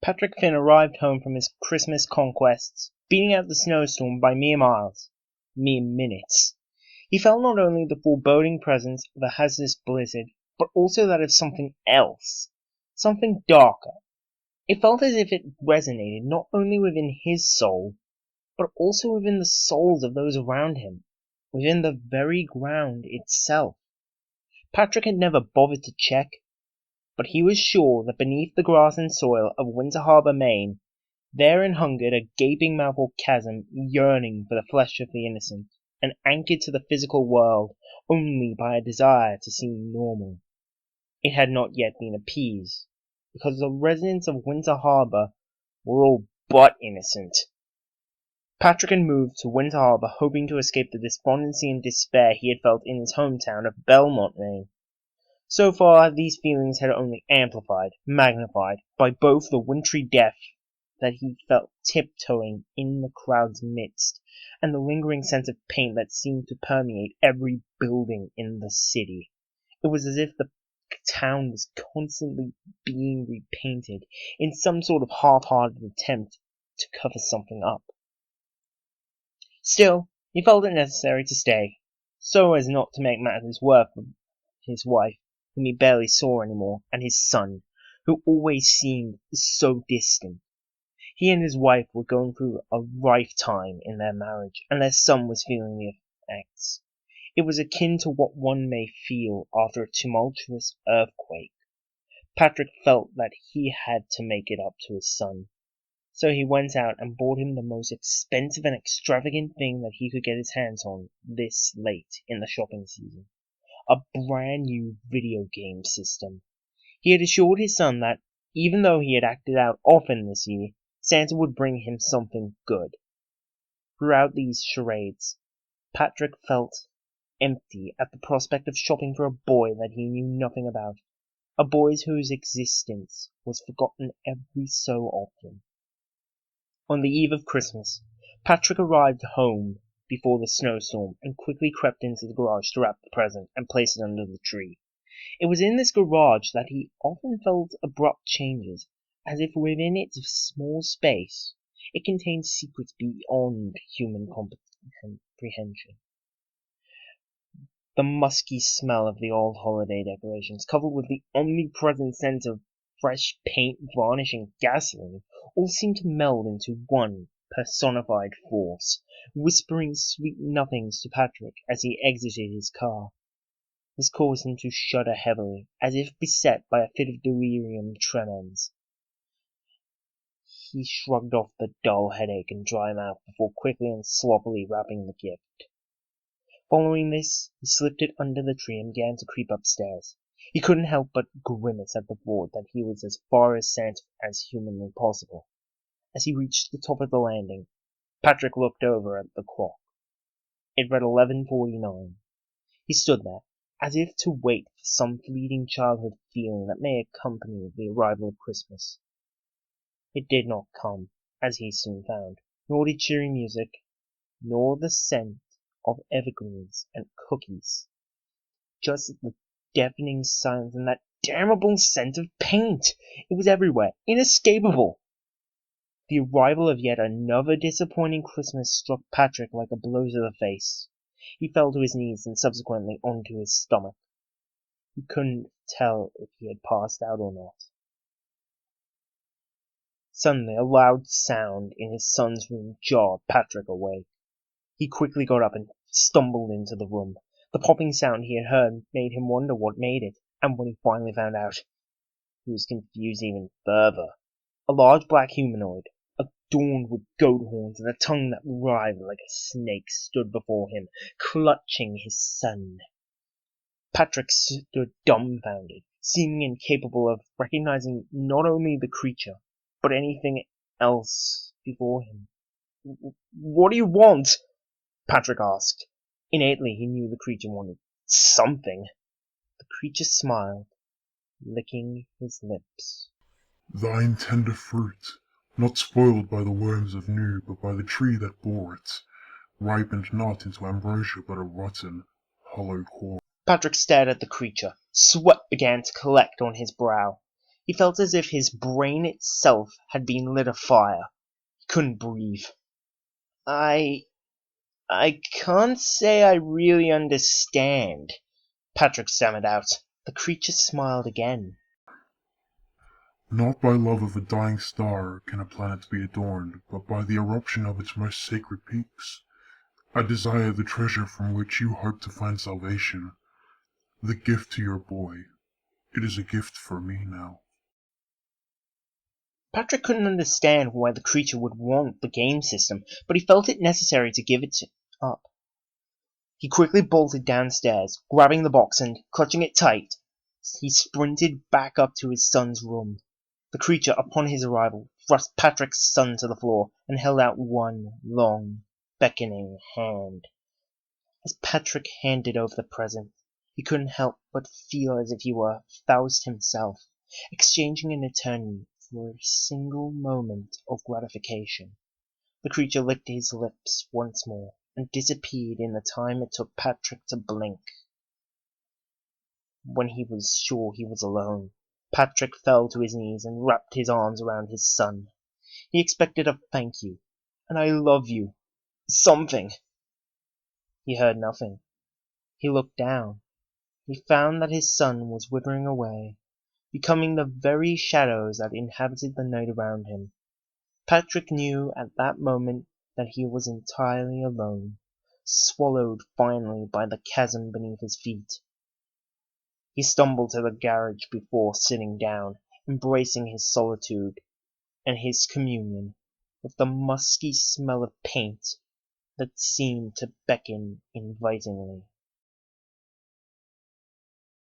Patrick Finn arrived home from his Christmas conquests, beating out the snowstorm by mere miles, mere minutes. He felt not only the foreboding presence of a hazardous blizzard, but also that of something else, something darker. It felt as if it resonated not only within his soul, but also within the souls of those around him, within the very ground itself. Patrick had never bothered to check, but he was sure that beneath the grass and soil of Winter Harbor, Maine, therein hungered a gaping-mouthed chasm yearning for the flesh of the innocent, and anchored to the physical world only by a desire to seem normal. It had not yet been appeased, because the residents of Winter Harbor were all but innocent. Patrick had moved to Winter Harbor hoping to escape the despondency and despair he had felt in his hometown of Belmont, Maine. So far, these feelings had only amplified, magnified, by both the wintry depth that he felt tiptoeing in the crowd's midst, and the lingering sense of pain that seemed to permeate every building in the city. It was as if the town was constantly being repainted in some sort of half-hearted attempt to cover something up. Still, he felt it necessary to stay, so as not to make matters worse for his wife, whom he barely saw anymore, and his son, who always seemed so distant. He and his wife were going through a rife time in their marriage, and their son was feeling the effects. It was akin to what one may feel after a tumultuous earthquake. Patrick felt that he had to make it up to his son. So he went out and bought him the most expensive and extravagant thing that he could get his hands on this late in the shopping season. A brand new video game system. He had assured his son that, even though he had acted out often this year, Santa would bring him something good. Throughout these charades, Patrick felt empty at the prospect of shopping for a boy that he knew nothing about, a boy whose existence was forgotten every so often. On the eve of Christmas, Patrick arrived home before the snowstorm and quickly crept into the garage to wrap the present and place it under the tree. It was in this garage that he often felt abrupt changes, as if within its small space it contained secrets beyond human comprehension. The musky smell of the old holiday decorations, coupled with the omnipresent scent of fresh paint, varnish, and gasoline, all seemed to meld into one personified force, whispering sweet nothings to Patrick as he exited his car. This caused him to shudder heavily, as if beset by a fit of delirium tremens. He shrugged off the dull headache and dry mouth before quickly and sloppily wrapping the gift. Following this, he slipped it under the tree and began to creep upstairs. He couldn't help but grimace at the thought that he was as far as Santa as humanly possible. As he reached the top of the landing, Patrick looked over at the clock. It read 11:49. He stood there, as if to wait for some fleeting childhood feeling that may accompany the arrival of Christmas. It did not come, as he soon found, nor did cheery music, nor the scent of evergreens and cookies. Just the deafening silence and that damnable scent of paint. It was everywhere, inescapable. The arrival of yet another disappointing Christmas struck Patrick like a blow to the face. He fell to his knees and subsequently onto his stomach. He couldn't tell if he had passed out or not. Suddenly, a loud sound in his son's room jarred Patrick awake. He quickly got up and stumbled into the room. The popping sound he had heard made him wonder what made it, and when he finally found out, he was confused even further. A large black humanoid, adorned with goat horns and a tongue that writhed like a snake, stood before him, clutching his son. Patrick stood dumbfounded, seeming incapable of recognizing not only the creature, but anything else before him. "What do you want?" Patrick asked. Innately, he knew the creature wanted something. The creature smiled, licking his lips. "Thine tender fruit, not spoiled by the worms of new, but by the tree that bore it, ripened not into ambrosia, but a rotten, hollow core." Patrick stared at the creature. Sweat began to collect on his brow. He felt as if his brain itself had been lit afire. He couldn't breathe. I can't say I really understand, Patrick stammered out. The creature smiled again. Not by love of a dying star can a planet be adorned, but by the eruption of its most sacred peaks. I desire the treasure from which you hope to find salvation. The gift to your boy. It is a gift for me now. Patrick couldn't understand why the creature would want the game system, but he felt it necessary to give it up. He quickly bolted downstairs, grabbing the box and, clutching it tight, he sprinted back up to his son's room. The creature, upon his arrival, thrust Patrick's son to the floor and held out one long, beckoning hand. As Patrick handed over the present, he couldn't help but feel as if he were Faust himself, exchanging an eternity for a single moment of gratification. The creature licked his lips once more and disappeared in the time it took Patrick to blink. When he was sure he was alone, Patrick fell to his knees and wrapped his arms around his son. He expected a thank you, and I love you, something. He heard nothing. He looked down. He found that his son was withering away, becoming the very shadows that inhabited the night around him. Patrick knew at that moment that he was entirely alone, swallowed finally by the chasm beneath his feet. He stumbled to the garage before sitting down, embracing his solitude and his communion with the musky smell of paint that seemed to beckon invitingly.